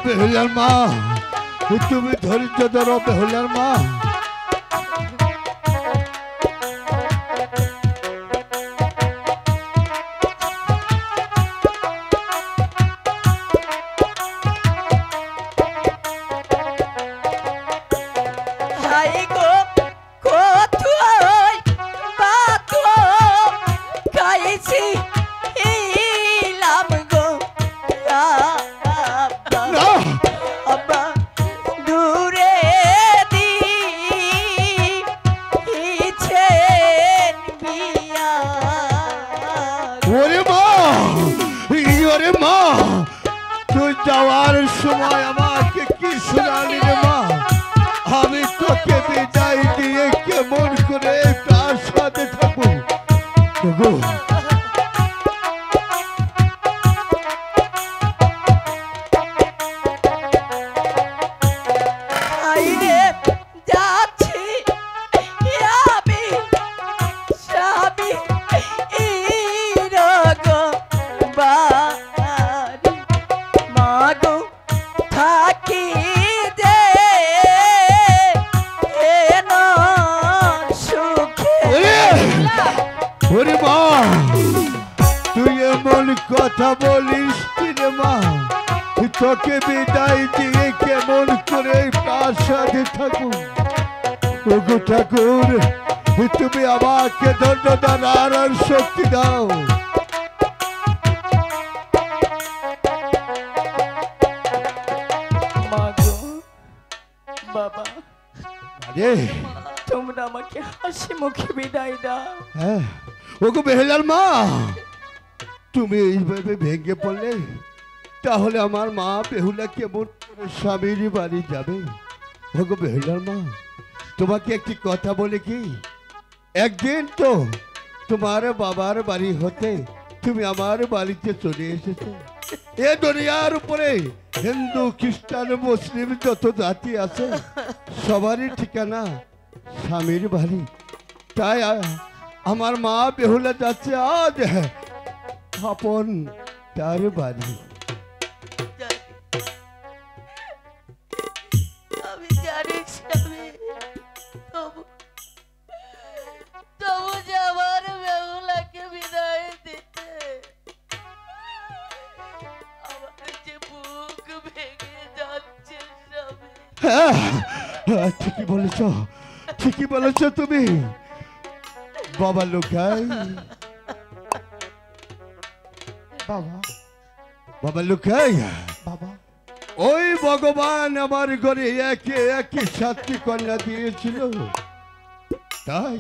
बेहुलार माँ तुम्हें धैर्य धरो बेहुलार माँ যাওয়ার সময় আমাকে কি শোনালি রে মা আমি তোকে বিদায় দিয়ে কেমন করে তার সাথে থাকবো গো কথা বলিস রে মা তোকে বিদায় দিয়ে কেমন করে তার সাথে থাকুন ওগো ঠাকুর তুমি আমাকে ধৈর্য দান আর শক্তি দাও বাবা তোমরা আমাকে হাসি মুখে বিদায় দাও হ্যাঁ ওগো বেহুলার মা তুমি এইভাবে ভেঙে পড়লে তাহলে আমার মা বেহুলা কেমন স্বামীর বাড়ি যাবে ওগো বেহুলার মা তোমাকে একটি কথা বলে কি একদিন তো তোমার বাবার বাড়ি হতে তুমি আমার বাড়িতে চলে এসেছো এ দুনিয়ার উপরে হিন্দু খ্রিস্টান মুসলিম যত জাতি আছে সবারই ঠিকানা স্বামীর বাড়ি তাই আমার মা বেহুলা যাচ্ছে আজ আপন তার বাড়ি আমি জানি তবু যে আমার বেহুলাকে বিদায় দিতে আমার যে বুক ভেঙে যাচ্ছে ঠিকই বলেছ তুমি বাবা লোকাই বাবা লোকাই বাবা ওই ভগবান আমার ঘরে একে একে 7টি কন্যা দিয়েছিল তাই